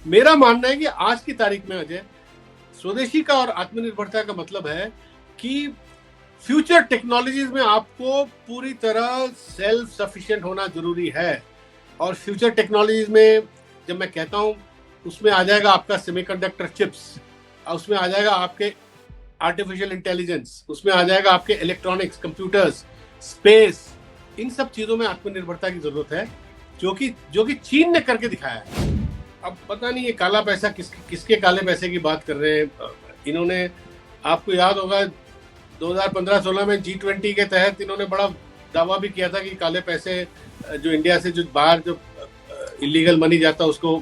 मेरा मानना है कि आज की तारीख में अजय, स्वदेशी का और आत्मनिर्भरता का मतलब है कि फ्यूचर टेक्नोलॉजीज में आपको पूरी तरह सेल्फ सफिशिएंट होना जरूरी है। और फ्यूचर टेक्नोलॉजीज में जब मैं कहता हूं, उसमें आ जाएगा आपका सेमीकंडक्टर चिप्स, उसमें आ जाएगा आपके आर्टिफिशियल इंटेलिजेंस, उसमें आ जाएगा आपके इलेक्ट्रॉनिक्स, कंप्यूटर्स, स्पेस। इन सब चीजों में आत्मनिर्भरता की जरूरत है, जो कि चीन ने करके दिखाया है। अब पता नहीं ये काला पैसा किसके काले पैसे की बात कर रहे हैं इन्होंने। आपको याद होगा 2015-16 में G20 के तहत इन्होंने बड़ा दावा भी किया था कि काले पैसे जो इंडिया से जो बाहर जो इलीगल मनी जाता है उसको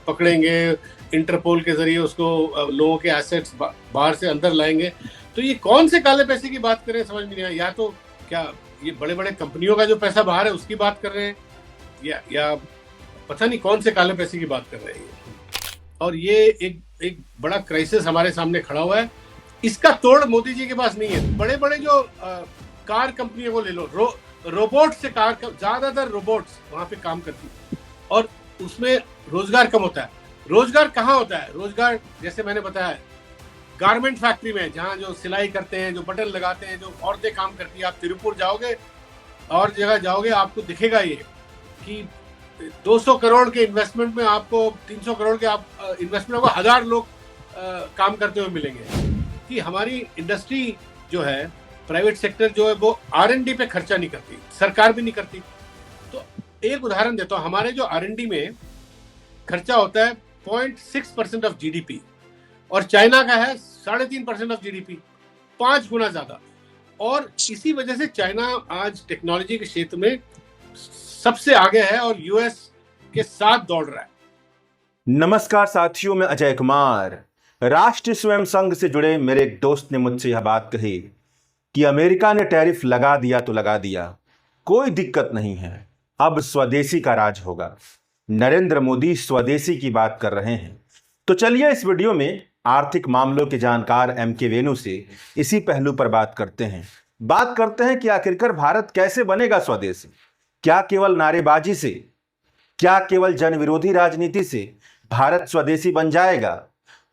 पकड़ेंगे, इंटरपोल के जरिए उसको लोगों के एसेट्स बाहर से अंदर लाएंगे। तो ये कौन से काले पैसे की बात कर रहे हैं समझ में नहीं आया। या तो क्या ये बड़े बड़े कंपनियों का जो पैसा बाहर है उसकी बात कर रहे हैं, या पता नहीं कौन से काले पैसे की बात कर रहे हैं। और ये एक बड़ा क्राइसिस हमारे सामने खड़ा हुआ है। इसका तोड़ मोदी जी के पास नहीं है। बड़े बड़े जो कार कंपनियों को ले लो, रोबोट से कार, ज्यादातर रोबोट्स वहां पे काम करती है और उसमें रोजगार कम होता है। रोजगार कहाँ होता है? रोजगार जैसे मैंने बताया गारमेंट फैक्ट्री में, जहाँ जो सिलाई करते हैं, जो बटन लगाते हैं, जो औरतें काम करती है। आप तिरुपुर जाओगे और जगह जाओगे, आपको दिखेगा ये कि 200 करोड़ के इन्वेस्टमेंट में आपको 300 करोड़ के आप इन्वेस्टमेंट को 1000 लोग काम करते हुए मिलेंगे। कि हमारी इंडस्ट्री जो है, प्राइवेट सेक्टर जो है, वो R&D पे खर्चा नहीं करती, सरकार भी नहीं करती। तो एक उदाहरण देता हूँ, हमारे जो R&D में खर्चा होता है 0.6% ऑफ GDP और चाइना का है 3.5% ऑफ GDP, 5 गुना ज्यादा। और इसी वजह से चाइना आज टेक्नोलॉजी के क्षेत्र में सबसे आगे है और US के साथ दौड़ रहा है। नमस्कार साथियों, मैं अजय कुमार। राष्ट्रीय स्वयं संघ से जुड़े मेरे एक दोस्त ने मुझसे यह बात कही कि अमेरिका ने टैरिफ लगा दिया तो लगा दिया, कोई दिक्कत नहीं है, अब स्वदेशी का राज होगा। नरेंद्र मोदी स्वदेशी की बात कर रहे हैं। तो चलिए इस वीडियो में आर्थिक मामलों के जानकार MK वेणु से इसी पहलू पर बात करते हैं कि आखिरकार भारत कैसे बनेगा स्वदेशी। क्या केवल नारेबाजी से, क्या केवल जन विरोधी राजनीति से भारत स्वदेशी बन जाएगा?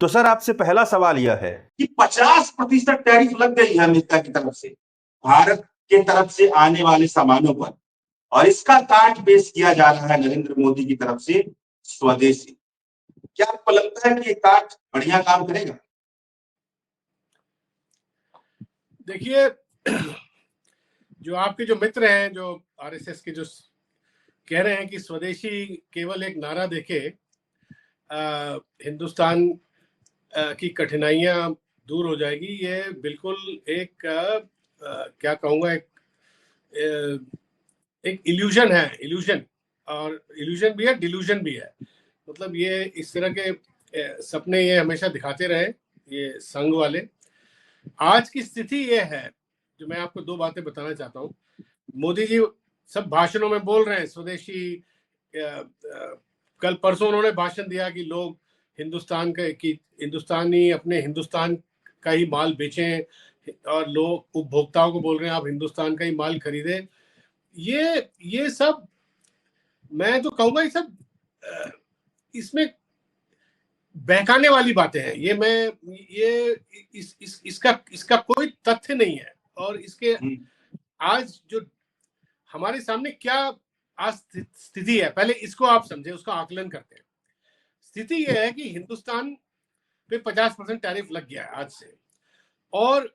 तो सर, आपसे पहला सवाल यह है कि 50% टैरिफ लग गई है अमेरिका की तरफ से भारत के तरफ से आने वाले सामानों पर, और इसका कार्ड पेश किया जा रहा है नरेंद्र मोदी की तरफ से स्वदेशी। क्या आपको लगता है कि ये कार्ड बढ़िया काम करेगा? देखिए, जो आपके जो मित्र हैं, जो RSS के, जो कह रहे हैं कि स्वदेशी केवल एक नारा देके हिंदुस्तान की कठिनाइयां दूर हो जाएगी, ये बिल्कुल एक क्या कहूँगा, एक इल्यूजन है। इल्यूजन, और इल्यूजन भी है, डिल्यूजन भी है। मतलब ये इस तरह के सपने ये हमेशा दिखाते रहे, ये संघ वाले। आज की स्थिति ये है, जो मैं आपको 2 बातें बताना चाहता हूँ। मोदी जी सब भाषणों में बोल रहे हैं स्वदेशी। कल परसों उन्होंने भाषण दिया कि लोग हिंदुस्तानी अपने हिंदुस्तान का ही माल बेचें, और लोग उपभोक्ताओं को बोल रहे हैं आप हिंदुस्तान का ही माल खरीदें। ये सब, मैं तो कहूंगा, ये सब इसमें बहकाने वाली बातें हैं। इसका कोई तथ्य नहीं है। और इसके आज जो हमारे सामने क्या आज स्थिति है, पहले इसको आप समझे, उसका आकलन करते हैं। स्थिति यह है कि हिंदुस्तान पे 50% टैरिफ लग गया है आज से। और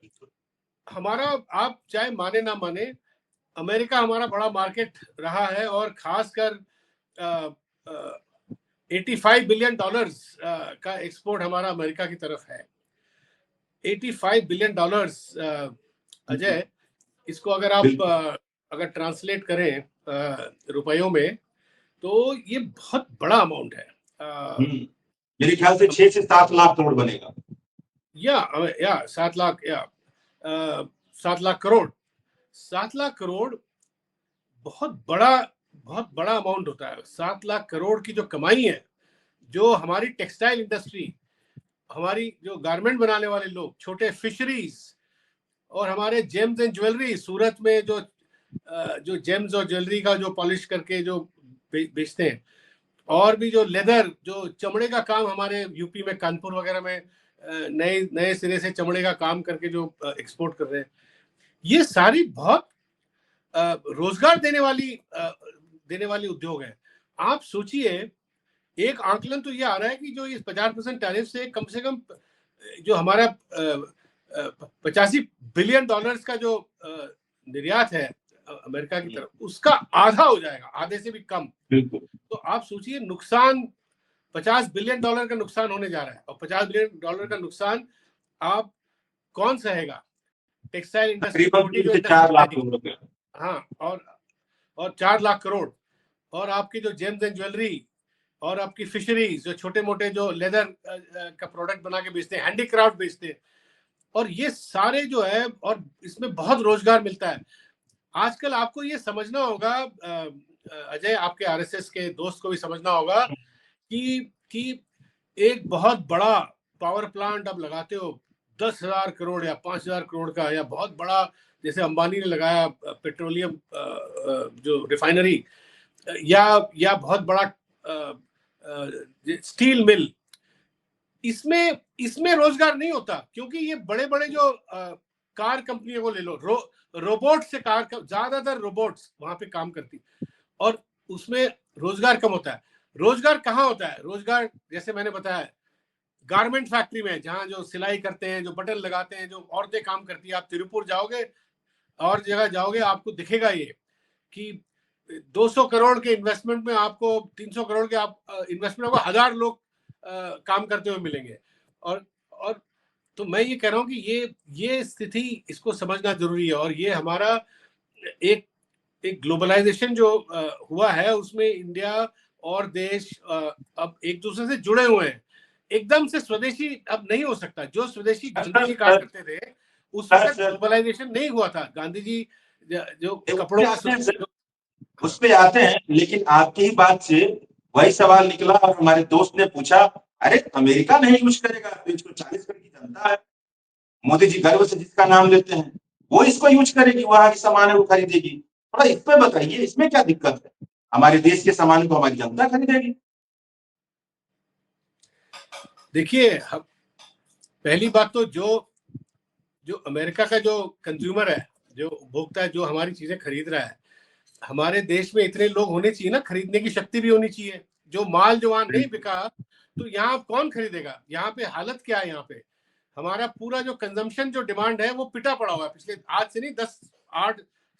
हमारा, आप चाहे माने ना माने, अमेरिका हमारा बड़ा मार्केट रहा है, और खासकर $85 बिलियन का एक्सपोर्ट हमारा अमेरिका की तरफ है। $85 बिलियन, अजय, इसको अगर आप अगर ट्रांसलेट करें रुपयों में, तो ये बहुत बड़ा अमाउंट है। मेरे ख्याल से 6 से 7 लाख करोड़ बनेगा। या 7 लाख, या 7 लाख करोड़। 7 लाख करोड़ बहुत बड़ा अमाउंट होता है। 7 लाख करोड़ की जो कमाई है, जो हमारी टेक्सटाइल इंडस्ट्री, हमारी जो गारमेंट बनाने वाले लोग, छोटे फिशरीज, और हमारे जेम्स एंड ज्वेलरी, सूरत में जो जेम्स और ज्वेलरी का जो पॉलिश करके जो बेचते हैं, और भी जो लेदर, जो चमड़े का काम हमारे यूपी में कानपुर वगैरह में नए नए सिरे से चमड़े का काम करके जो एक्सपोर्ट कर रहे हैं, ये सारी बहुत रोजगार देने वाली उद्योग है। आप सोचिए, एक आंकलन तो ये आ रहा है कि जो इस 50% टैरिफ से कम जो हमारा 85 बिलियन डॉलर्स का जो निर्यात है अमेरिका की तरफ, उसका आधा हो जाएगा, आधे से भी कम। तो आप सोचिए, नुकसान 50 बिलियन डॉलर का नुकसान होने जा रहा है, और 50 बिलियन डॉलर का नुकसान आप कौन सहेगा? Textile industry, 4 lakh crore. हाँ, और 4 लाख करोड़। और आपकी जो जेम्स एंड ज्वेलरी और आपकी फिशरीज, जो छोटे मोटे जो लेदर का प्रोडक्ट बना के बेचते हैं, हैंडीक्राफ्ट बेचते हैं, और ये सारे जो है, और इसमें बहुत रोजगार मिलता है। आजकल आपको ये समझना होगा अजय, आपके आरएसएस के दोस्त को भी समझना होगा कि एक बहुत बड़ा पावर प्लांट आप लगाते हो 10,000 करोड़ या 5,000 करोड़ का, या बहुत बड़ा जैसे अंबानी ने लगाया पेट्रोलियम जो रिफाइनरी, या बहुत बड़ा स्टील मिल, इसमें रोजगार नहीं होता, क्योंकि ये बड़े बड़े जो कार कंपनियों को ले लो, रोबोट से कार, ज्यादातर रोबोट्स वहां पे काम करती, और उसमें रोजगार कम होता है। रोजगार कहाँ होता है? रोजगार जैसे मैंने बताया, गारमेंट फैक्ट्री में, जहां जो सिलाई करते हैं, जो बटन लगाते हैं, जो औरतें काम करती है। आप तिरुपुर जाओगे और जगह जाओगे, आपको दिखेगा ये कि 200 करोड़ के इन्वेस्टमेंट में आपको 300 करोड़ के आप इन्वेस्टमेंट को 1000 लोग काम करते हुए मिलेंगे। और तो मैं ये कह रहा हूं कि ये स्थिति, इसको समझना जरूरी है। और ये हमारा एक ग्लोबलाइजेशन जो हुआ है, उसमें इंडिया और देश अब एक दूसरे से जुड़े हुए हैं। एकदम से स्वदेशी अब नहीं हो सकता। जो स्वदेशी गांधी जी कहा करते थे, उस वक्त ग्लोबलाइजेशन नहीं हुआ था। गांधी जी जो कपड़ों उस पे आते हैं, लेकिन आपकी ही बात से वही सवाल निकला, और हमारे दोस्त ने पूछा, अरे अमेरिका नहीं यूज करेगा, तो इसको 40 करोड़ की जनता है, मोदी जी गर्व से जिसका नाम लेते हैं, वो इसको यूज करेगी, वहां की सामान वो खरीदेगी। थोड़ा इस पे बताइए, इसमें क्या दिक्कत है? हमारे देश के सामान को हमारी जनता खरीदेगी। देखिए, पहली बात तो जो अमेरिका का जो कंज्यूमर है, जो उपभोक्ता है, जो हमारी चीजें खरीद रहा है, हमारे देश में इतने लोग होने चाहिए ना, खरीदने की शक्ति भी होनी चाहिए। जो माल जो वहां नहीं बिका, तो यहाँ कौन खरीदेगा? यहाँ पे हालत क्या है? यहाँ पे हमारा पूरा जो कंजम्पशन, जो डिमांड है, वो पिटा पड़ा हुआ है। पिछले आज से नहीं,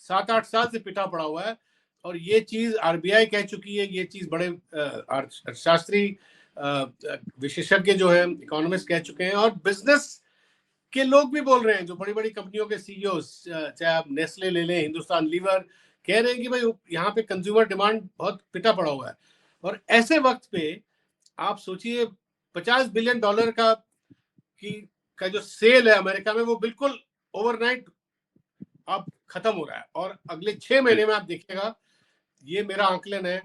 7-8 साल से पिटा पड़ा हुआ है। और ये चीज आरबीआई कह चुकी है, ये चीज बड़े अर्थशास्त्री, विशेषज्ञ जो है, इकोनॉमिस्ट कह चुके हैं, और बिजनेस के लोग भी बोल रहे हैं। जो बड़ी बड़ी कंपनियों के सीईओ, चाहे आप नेस्ले ले लें, हिंदुस्तान लीवर, कह रहे हैं कि भाई यहाँ पे कंज्यूमर डिमांड बहुत पिटा पड़ा हुआ है। और ऐसे वक्त पे आप सोचिए, 50 बिलियन डॉलर का जो सेल है अमेरिका में, वो बिल्कुल ओवरनाइट अब खत्म हो रहा है। और अगले 6 महीने में आप देखिएगा, ये मेरा आंकलन है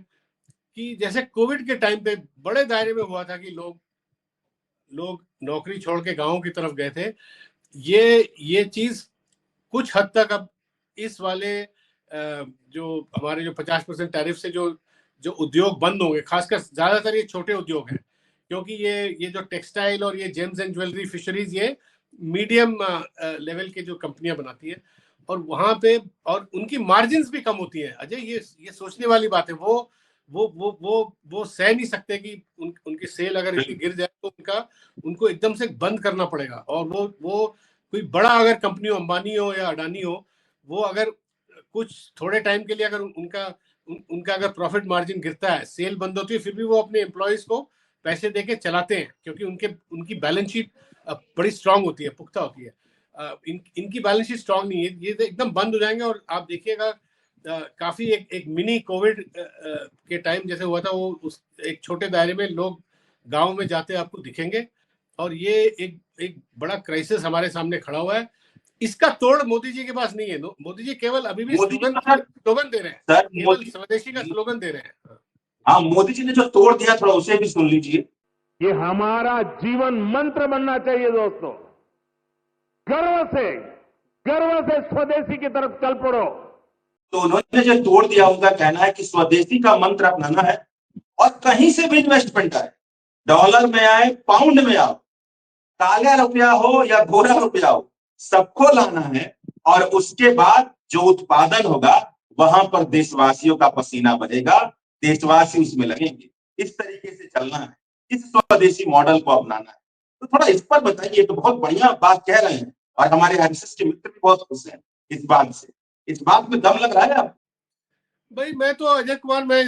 कि जैसे कोविड के टाइम पे बड़े दायरे में हुआ था कि लोग नौकरी छोड़ के गांवों की तरफ गए थे, ये चीज कुछ हद तक अब इस वाले जो हमारे जो 50% टैरिफ से जो उद्योग बंद होंगे, खासकर ज्यादातर ये छोटे उद्योग हैं, क्योंकि ये जो टेक्सटाइल और ये जेम्स एंड ज्वेलरी, फिशरीज, ये मीडियम लेवल के जो कंपनियां बनाती है, और वहां पे और उनकी मार्जिन्स भी कम होती हैं। अजय, ये सोचने वाली बात है। वो सह नहीं सकते कि उनकी सेल अगर इतनी गिर जाए, तो उनको एकदम से बंद करना पड़ेगा। और वो कोई बड़ा अगर कंपनी हो, अंबानी हो या अडानी हो, वो अगर कुछ थोड़े टाइम के लिए अगर उनका अगर प्रॉफिट मार्जिन गिरता है, सेल बंद होती है, फिर भी वो अपने एम्प्लॉयज को पैसे देके चलाते हैं, क्योंकि उनकी बैलेंस शीट बड़ी स्ट्रांग होती है, पुख्ता होती है। इनकी बैलेंस शीट स्ट्रांग नहीं है, ये एकदम बंद हो जाएंगे। और आप देखिएगा, काफी एक मिनी कोविड के टाइम जैसे हुआ था, वो उस एक छोटे दायरे में लोग गांव में जाते आपको दिखेंगे। और ये एक बड़ा क्राइसिस हमारे सामने खड़ा हुआ है। इसका तोड़ मोदी जी के पास नहीं है। मोदी जी केवल अभी भी स्लोगन दे रहे हैं, केवल स्वदेशी का स्लोगन दे रहे हैं। हाँ, मोदी जी ने जो तोड़ दिया, थोड़ा उसे भी सुन लीजिए। ये हमारा जीवन मंत्र बनना चाहिए दोस्तों। गर्व से स्वदेशी की तरफ चल पड़ो। तो उन्होंने जो तोड़ दिया, उनका कहना है कि स्वदेशी का मंत्र अपनाना है, और कहीं से भी इन्वेस्टमेंट आए, डॉलर में आए, पाउंड में आओ, काला रुपया हो या गोरा रुपया हो, सबको लाना है। और उसके बाद जो उत्पादन होगा वहां पर देशवासियों का पसीना बहेगा, देशवासी उसमें लगेंगे। इस तरीके से चलना है, इस स्वदेशी मॉडल को अपनाना है। तो थोड़ा इस पर बताइए। तो बहुत बढ़िया बात कह रहे हैं और हमारे आरएसएस के मित्र भी बहुत खुश हैं इस बात से। इस बात में दम लग रहा है आप? भाई मैं तो अजय कुमार, मैं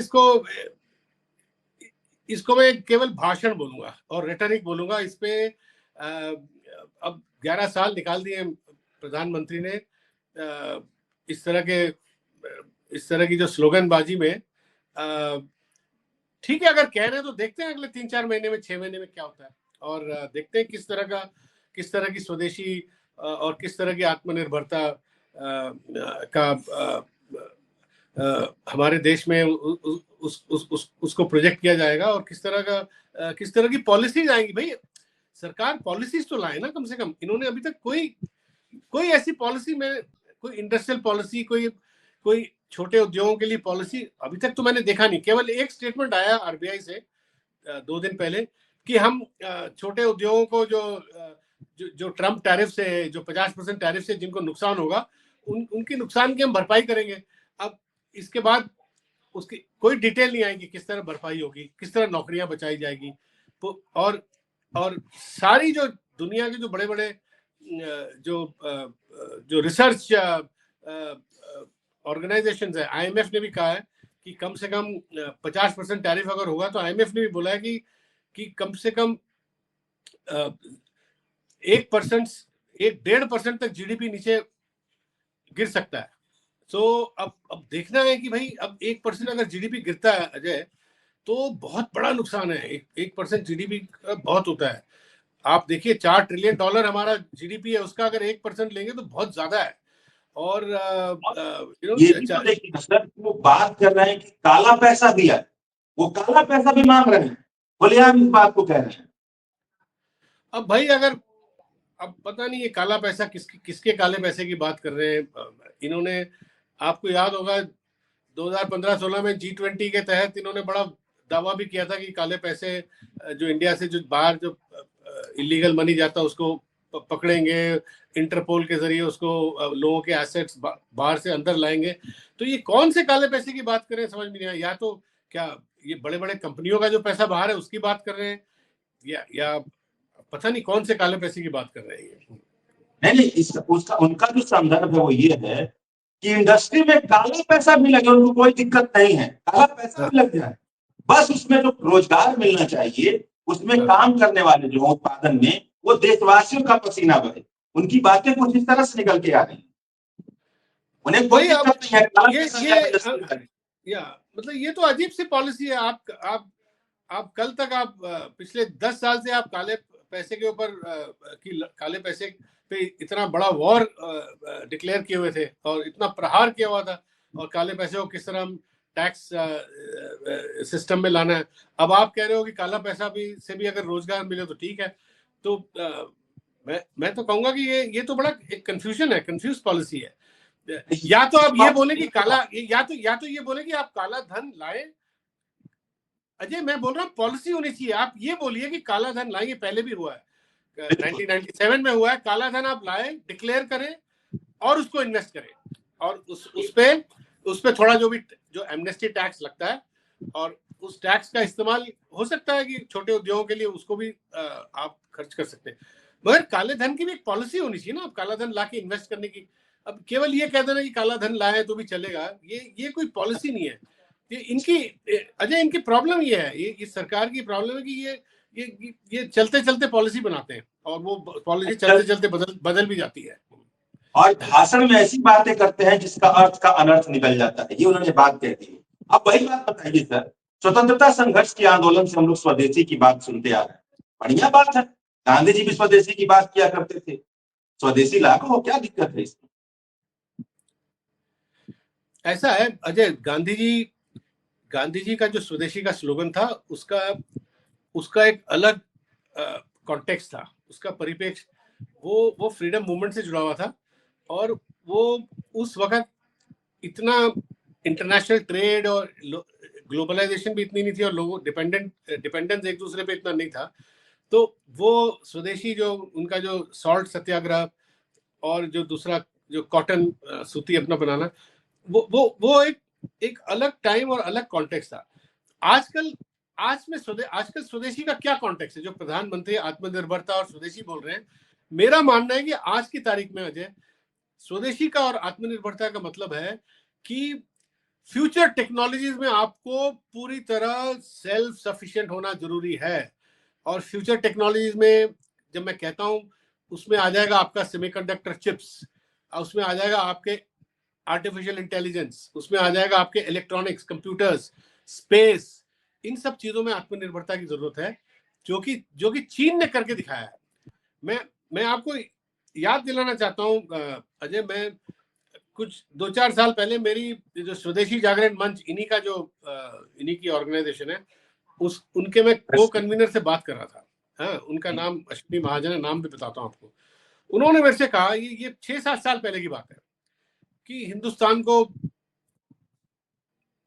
इसको मैं केवल भाषण बोलूंगा और रेटरिक बोलूंगा। इस पे अब 11 साल निकाल दिए प्रधानमंत्री ने इस तरह की जो स्लोगनबाजी में। ठीक है, अगर कह रहे हैं तो देखते हैं अगले 3-4 महीने में, 6 महीने में क्या होता है, और देखते हैं किस तरह की स्वदेशी और किस तरह की आत्मनिर्भरता का हमारे देश में उसको प्रोजेक्ट किया जाएगा, और किस तरह की पॉलिसीज आएंगी। भाई सरकार पॉलिसीज तो लाए ना, कम से कम। इन्होंने अभी तक कोई ऐसी पॉलिसी में, कोई इंडस्ट्रियल पॉलिसी, कोई छोटे उद्योगों के लिए पॉलिसी अभी तक तो मैंने देखा नहीं। केवल एक स्टेटमेंट आया आरबीआई से 2 दिन पहले कि हम छोटे उद्योगों को जो ट्रम्प टैरिफ से, जो 50% टैरिफ से जिनको नुकसान होगा, उनकी नुकसान की हम भरपाई करेंगे। अब इसके बाद उसकी कोई डिटेल नहीं आएगी, किस तरह भरपाई होगी, किस तरह नौकरियां बचाई जाएगी। तो और सारी जो दुनिया के जो बड़े-बड़े जो रिसर्च ऑर्गेनाइजेशंस है, आईएमएफ ने भी कहा है कि कम से कम 50% टैरिफ अगर होगा, तो आईएमएफ ने भी बोला है कि कम से कम 1%, 1.5% तक जीडीपी नीचे गिर सकता है। तो अब देखना है कि भाई अब 1% अगर जीडीपी गिरता है अजय, तो बहुत बड़ा नुकसान है। 1% जीडीपी बहुत होता है। आप देखिए, $4 ट्रिलियन हमारा जीडीपी है, उसका अगर 1% लेंगे तो बहुत ज्यादा है। और ये भी तो देखिए सर, वो बात कर रहे हैं कि काला पैसा दिया, वो काला पैसा भी मांग रहे हैं। बोले आप इस बात को कह रहे हैं। अब भाई अब पता नहीं ये काला पैसा किसके काले पैसे की बात कर रहे हैं इन्होंने। आपको याद होगा 2015-16 में G20 के तहत इन्होंने बड़ा दावा भी किया था कि काले पैसे जो इंडिया से जो बाहर जो इलीगल मनी जाता है उसको पकड़ेंगे, इंटरपोल के जरिए उसको लोगों के एसेट्स बाहर से अंदर लाएंगे। तो ये कौन से काले पैसे की बात कर रहे हैं समझ में नहीं आया। या तो क्या ये बड़े बड़े कंपनियों का जो पैसा बाहर है उसकी बात कर रहे हैं, या पता नहीं कौन से काले पैसे की बात कर रहे हैं। नहीं, उनका जो संदर्भ है वो ये है कि इंडस्ट्री में काला पैसा भी लगे, उनको कोई दिक्कत नहीं है, काला पैसा भी लग जाए, बस उसमें जो रोजगार मिलना चाहिए, उसमें काम करने वाले जो उत्पादन में, वो देशवासियों का पसीना बहे। उनकी बातें कुछ इस तरह से निकल के आ रही है। उन्हें कोई दिक्कत नहीं है काला पैसा। मतलब ये तो अजीब सी पॉलिसी है। आप कल तक पिछले 10 साल से आप काले पैसे के ऊपर काले पैसे पे इतना बड़ा वॉर डिक्लेयर किए हुए थे और इतना प्रहार किया हुआ था, और काले पैसे को किस तरह हम टैक्स सिस्टम में लाना है। अब आप कह रहे हो कि काला पैसा से भी अगर रोजगार मिले तो ठीक है। तो मैं तो कहूंगा कि ये तो बड़ा एक कंफ्यूजन है, कंफ्यूज पॉलिसी है। या तो आप ये बोले कि या तो ये बोले कि आप काला धन लाए। अजय मैं बोल रहा हूँ पॉलिसी होनी चाहिए। आप ये बोलिए कि काला धन लाएंगे, पहले भी हुआ है, 1997 में हुआ है। काला धन आप लाए, डिक्लेयर करें और उसको इन्वेस्ट करें, और उस पे थोड़ा जो एमनेस्टी टैक्स लगता है, और उस टैक्स का इस्तेमाल हो सकता है कि छोटे उद्योगों के लिए उसको भी आप खर्च कर सकते हैं। मगर काले धन की भी एक पॉलिसी होनी चाहिए ना, आप काला धन ला के इन्वेस्ट करने की। अब केवल ये कह देना कि काला धन लाए तो भी चलेगा, ये कोई पॉलिसी नहीं है। इनकी प्रॉब्लम ये है, ये सरकार की प्रॉब्लम है कि ये चलते चलते पॉलिसी बनाते हैं, और वो पॉलिसी चलते चलते बदल भी जाती है, और भाषण में ऐसी बातें करते हैं जिसका अर्थ का अनर्थ निकल जाता है। ये उन्होंने बात कह दी। अब वही बात बताइए सर, स्वतंत्रता संघर्ष के आंदोलन से हम लोग स्वदेशी की बात सुनते आ रहे हैं, बढ़िया बात है। गांधी जी भी स्वदेशी की बात किया करते थे, स्वदेशी लागू, क्या दिक्कत है इसमें? ऐसा है अजय, गांधी जी का जो स्वदेशी का स्लोगन था, उसका एक अलग कॉन्टेक्स्ट था, उसका परिप्रेक्ष्य वो फ्रीडम मूवमेंट से जुड़ा हुआ था। और वो उस वक्त इतना इंटरनेशनल ट्रेड और ग्लोबलाइजेशन भी इतनी नहीं थी और लोगों डिपेंडेंस एक दूसरे पे इतना नहीं था, तो वो स्वदेशी जो उनका जो सॉल्ट सत्याग्रह और जो दूसरा जो कॉटन सूती अपना बनाना, वो एक अलग टाइम और अलग कॉन्टेक्स्ट था। आजकल स्वदेशी का क्या कॉन्टेक्स्ट है? जो प्रधानमंत्री आत्मनिर्भरता और स्वदेशी बोल रहे हैं, मेरा मानना है कि आज की तारीख में अजय, स्वदेशी का और आत्मनिर्भरता का मतलब है कि फ्यूचर टेक्नोलॉजीज में आपको पूरी तरह सेल्फ सफिशिएंट होना जरूरी है। और फ्यूचर टेक्नोलॉजीज में जब मैं कहता हूं, उसमें आ जाएगा आपका सेमीकंडक्टर चिप्स, उसमें आ जाएगा आपके आर्टिफिशियल इंटेलिजेंस, उसमें आ जाएगा आपके इलेक्ट्रॉनिक्स, कंप्यूटर्स, स्पेस। इन सब चीजों में आत्मनिर्भरता की जरूरत है, जो कि चीन ने करके दिखाया है। मैं आपको याद दिलाना चाहता हूं अजय, मैं कुछ 2-4 साल पहले मेरी जो स्वदेशी जागरण मंच, इन्हीं की ऑर्गेनाइजेशन है, उनके मैं को कन्वीनर से बात कर रहा था। हाँ, उनका नाम अश्विनी महाजन है, नाम भी बताता हूँ आपको। उन्होंने मेरे से कहा, ये 6-7 साल पहले की बात है, कि हिंदुस्तान को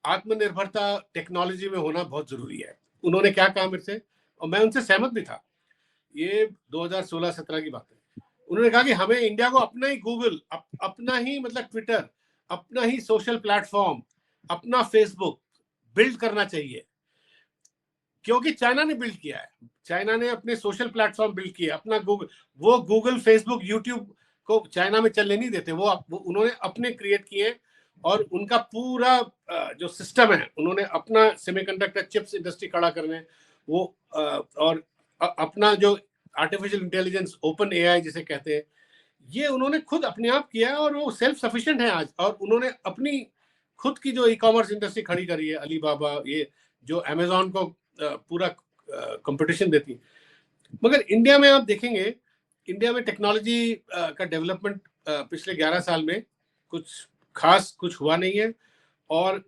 आत्मनिर्भरता टेक्नोलॉजी में होना बहुत जरूरी है। उन्होंने क्या कहा मेरे से, और मैं उनसे सहमत भी था, ये 2016-17 की बात है। उन्होंने कहा कि हमें इंडिया को अपना ही गूगल, अपना ही मतलब ट्विटर, अपना ही सोशल प्लेटफॉर्म, अपना फेसबुक बिल्ड करना चाहिए, क्योंकि चाइना ने बिल्ड किया है। चाइना ने अपने सोशल प्लेटफॉर्म बिल्ड किए, अपना गूगल, फेसबुक, यूट्यूब को चाइना में चलने नहीं देते, वो उन्होंने अपने क्रिएट किए। और उनका पूरा जो सिस्टम है, उन्होंने अपना सेमीकंडक्टर चिप्स इंडस्ट्री खड़ा करने, वो और अपना जो आर्टिफिशियल इंटेलिजेंस, ओपन एआई जिसे कहते हैं, ये उन्होंने खुद अपने आप किया है, और वो सेल्फ सफिशिएंट है आज। और उन्होंने अपनी खुद की जो ई कॉमर्स इंडस्ट्री खड़ी करी है, अलीबाबा, ये जो अमेजोन को पूरा कंपटीशन देती। मगर इंडिया में आप देखेंगे, इंडिया में टेक्नोलॉजी का डेवलपमेंट पिछले 11 साल में कुछ हुआ नहीं है। और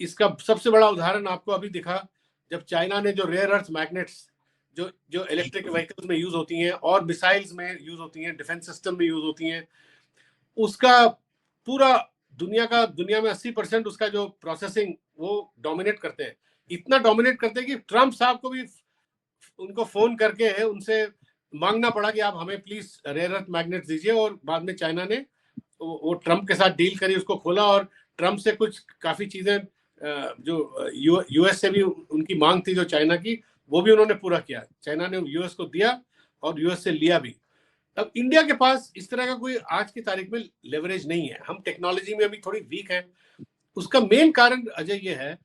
इसका सबसे बड़ा उदाहरण आपको अभी दिखा, जब चाइना ने जो रेयर अर्थ मैग्नेट्स जो इलेक्ट्रिक व्हीकल्स में यूज होती हैं और मिसाइल्स में यूज होती हैं, डिफेंस सिस्टम में यूज होती हैं, उसका पूरा दुनिया में 80% उसका जो प्रोसेसिंग वो डोमिनेट करते हैं। इतना डोमिनेट करते हैं कि ट्रम्प साहब को भी उनको फोन करके उनसे मांगना पड़ा कि आप हमें प्लीज रेयर अर्थ मैग्नेट्स दीजिए। और बाद में चाइना ने वो ट्रम्प के साथ डील करी, उसको खोला, और ट्रम्प से कुछ काफी चीजें जो यूएस से भी उनकी मांग थी जो चाइना की, वो भी उन्होंने पूरा किया। चाइना ने यूएस को दिया और यूएस से लिया भी। अब इंडिया के पास इस तरह का कोई आज की तारीख में लेवरेज नहीं है। हम टेक्नोलॉजी में अभी थोड़ी वीक है। उसका मेन कारण अजय ये है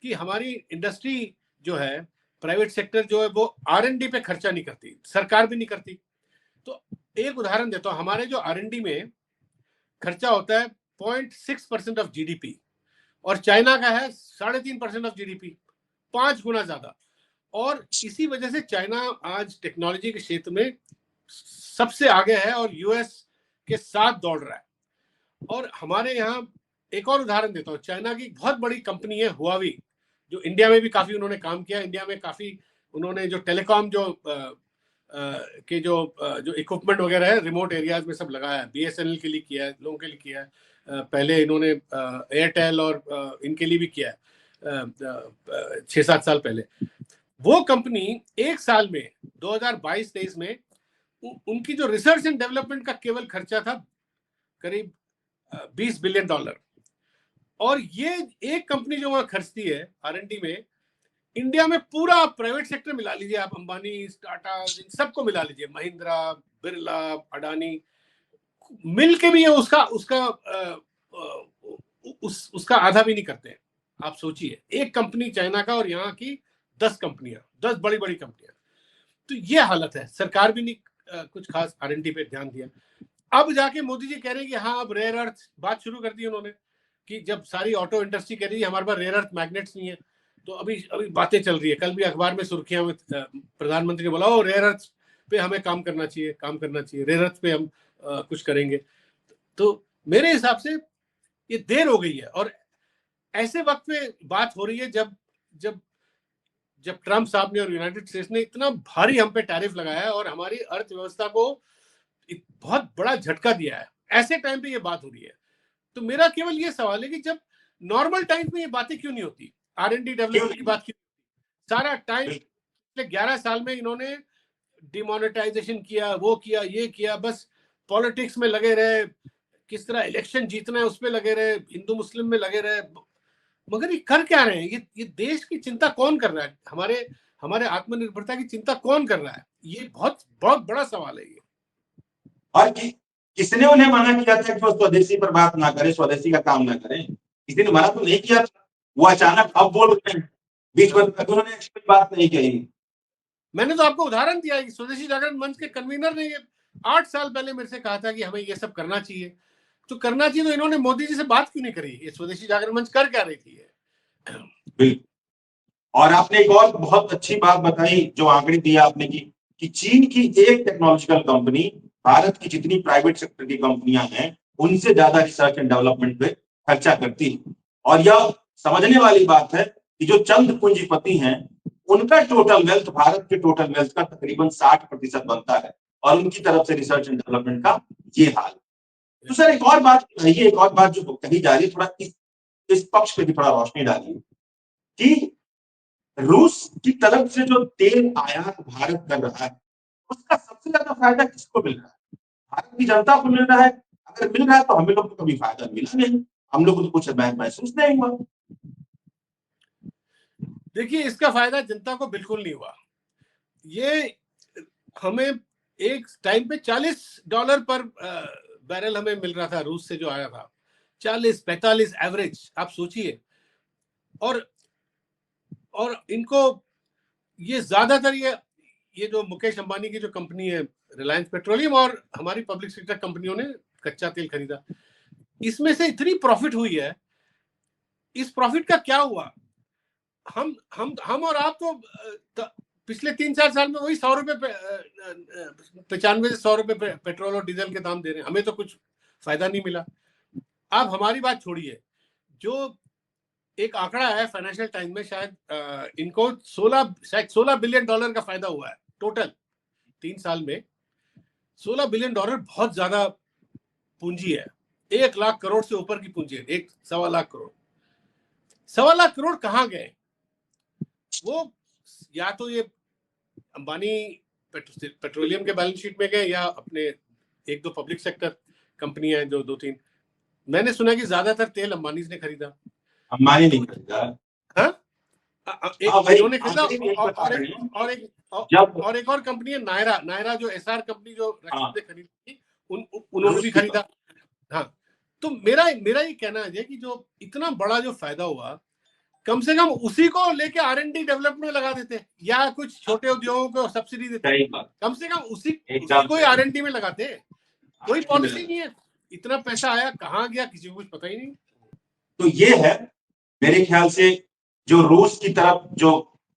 कि हमारी इंडस्ट्री जो है, प्राइवेट सेक्टर जो है, वो R&D पे खर्चा नहीं करती, सरकार भी नहीं करती। तो एक उदाहरण देता हूँ, हमारे जो R&D में खर्चा होता है 0.6% ऑफ जीडीपी, और चाइना का है 3.5% ऑफ जीडीपी, 5 गुना ज्यादा। और इसी वजह से चाइना आज टेक्नोलॉजी के क्षेत्र में सबसे आगे है और यूएस के साथ दौड़ रहा है। और हमारे यहाँ एक और उदाहरण देता हूँ, चाइना की बहुत बड़ी कंपनी है हुआवी, जो इंडिया में भी काफी उन्होंने काम किया। इंडिया में काफी उन्होंने जो टेलीकॉम जो इक्विपमेंट वगैरह है, रिमोट एरियाज में सब लगाया है। बीएसएनएल के लिए किया है, लोगों के लिए किया है, पहले इन्होंने एयरटेल और इनके लिए भी किया है 6-7 साल पहले। वो कंपनी एक साल में 2022-23 में उनकी जो रिसर्च एंड डेवलपमेंट का केवल खर्चा था करीब $20 बिलियन। और ये एक कंपनी जो वहां खर्चती है R&D में, इंडिया में पूरा प्राइवेट सेक्टर मिला लीजिए आप, अंबानी, टाटा, इन सबको मिला लीजिए, महिंद्रा, बिरला, अडानी, मिल के भी ये उसका आधा भी नहीं करते हैं। आप सोचिए, एक कंपनी चाइना का और यहाँ की 10 कंपनियां, 10 बड़ी बड़ी कंपनियां। तो ये हालत है। सरकार भी नहीं कुछ खास R&D पे ध्यान दिया। अब जाके मोदी जी कह रहे हैं कि हाँ, अब रेयर अर्थ बात शुरू कर दी उन्होंने, कि जब सारी ऑटो इंडस्ट्री कह रही है हमारे पास रेयर अर्थ मैग्नेट्स नहीं है, तो अभी बातें चल रही है। कल भी अखबार में सुर्खियां में प्रधानमंत्री ने बोला, ओ रेयर अर्थ पे हमें काम करना चाहिए, रेयर अर्थ पे हम कुछ करेंगे। तो मेरे हिसाब से ये देर हो गई है, और ऐसे वक्त पे बात हो रही है जब ट्रम्प साहब ने और यूनाइटेड स्टेट्स ने इतना भारी हम पे टैरिफ लगाया है और हमारी अर्थव्यवस्था को एक बहुत बड़ा झटका दिया है। ऐसे टाइम पे ये बात हो रही है। तो मेरा केवल ये सवाल है कि जब नॉर्मल टाइम में ये बातें क्यों नहीं होती? R&D डेवलपमेंट की बात की। सारा टाइम पिछले 11 साल में इन्होंने डिमोनेटाइजेशन किया, वो किया, ये किया, बस पॉलिटिक्स में लगे रहे, किस तरह इलेक्शन जीतना है उस पे लगे रहे, हिंदू मुस्लिम में लगे रहे। मगर ये कर क्या रहे हैं? ये देश की चिंता कौन कर रहा है? हमारे आत्मनिर्भरता की चिंता कौन कर रहा है? ये बहुत बहुत बड़ा सवाल है ये। और किसने उन्हें मना किया था कि वो स्वदेशी पर बात ना करें, स्वदेशी का काम ना करें? किसी ने मना तो नहीं किया था। वो अचानक अब बोल रहे हैं, बीच में उन्होंने कोई बात नहीं कही। मैंने तो आपको उदाहरण दिया कि स्वदेशी जागरण मंच के कन्वीनर ने 8 साल पहले मेरे से कहा था कि हमें ये सब करना चाहिए। तो करना चाहिए तो इन्होंने मोदी जी से बात क्यों नहीं करी? ये स्वदेशी जागरण मंच कर क्या रही थी? बिल्कुल। और आपने एक और बहुत अच्छी बात बताई, जो आंकड़े दिया आपने कि चीन की एक टेक्नोलॉजिकल कंपनी भारत की जितनी प्राइवेट सेक्टर की कंपनियां हैं उनसे ज्यादा रिसर्च एंड डेवलपमेंट पे खर्चा करती है। और यह समझने वाली बात है कि जो चंद पूंजीपति हैं उनका टोटल वेल्थ भारत के टोटल वेल्थ का तकरीबन 60% बनता है, और उनकी तरफ से रिसर्च एंड डेवलपमेंट का ये हाल। तो सर एक और बात बताइए, एक और बात जो कही जा रही है, थोड़ा इस पक्ष पे भी थोड़ा रोशनी डालिए कि रूस की तरफ से जो तेल आयात भारत कर रहा है उसका सबसे ज्यादा फायदा किसको मिल रहा है? भारत की जनता को मिल रहा है। अगर मिल रहा है तो हम लोग को कभी फायदा मिला नहीं, हम लोग को तो कुछ महसूस नहीं हुआ। देखिए, इसका फायदा जनता को बिल्कुल नहीं हुआ। ये हमें एक टाइम पे $40 पर बैरल हमें मिल रहा था रूस से जो आया था, 40-45 एवरेज, आप सोचिए। और इनको ये ज्यादातर ये जो मुकेश अंबानी की जो कंपनी है रिलायंस पेट्रोलियम और हमारी पब्लिक सेक्टर कंपनियों ने कच्चा तेल खरीदा, इसमें से इतनी प्रॉफिट हुई है। इस प्रॉफिट का क्या हुआ? हम और आप तो पिछले 3-4 साल में वही 100 रुपए 95 से 100 रुपए पेट्रोल और डीजल के दाम दे रहे हैं, हमें तो कुछ फायदा नहीं मिला। आप हमारी बात छोड़िए, जो एक आंकड़ा है फाइनेंशियल टाइम्स में, शायद इनको $16 बिलियन का फायदा हुआ है टोटल 3 साल में। $16 बिलियन बहुत ज्यादा पूंजी है। 1 लाख करोड़ से ऊपर की पूंजी है, 1.25 लाख करोड़। 1.25 लाख करोड़ कहाँ गए? वो या तो ये अंबानी पेट्रोलियम के बैलेंस शीट में गए, या अपने 1-2 पब्लिक सेक्टर कंपनियां हैं जो 2-3। मैंने सुना कि ज्यादातर तेल अंबानी ने खरीदा। अंबानी नहीं खरीदा। इन्होंने खरीदा। और एक और कंपनी है नायरा जो एसआर कंपनी जो रक्षित ने खरीदी थी, उन्होंने भी खरीदा। हाँ, तो मेरा ये कहना है कि जो इतना बड़ा जो फायदा हुआ, कम से कम उसी को लेके R&D डेवलपमेंट में लगा देते, या कुछ छोटे उद्योगों को सब्सिडी देते। कम से कम उसी को R&D में लगाते। कोई पॉलिसी नहीं है, इतना पैसा आया कहाँ गया किसी को कुछ पता ही नहीं। तो ये है मेरे ख्याल से, जो रूस की तरफ जो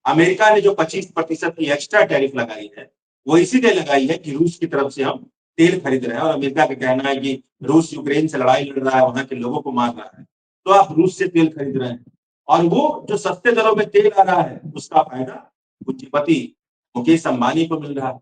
अमेरिका ने जो 25% की एक्स्ट्रा टैरिफ लगाई है वो इसीलिए लगाई है कि रूस की तरफ से हम तेल खरीद रहे हैं, और अमेरिका का कहना है कि रूस यूक्रेन से लड़ाई लड़ रहा है, वहां के लोगों को मार रहा है, तो आप रूस से तेल खरीद रहे हैं। और वो जो सस्ते दरों में तेल आ रहा है उसका फायदा पूंजीपति मुकेश अंबानी को मिल रहा है।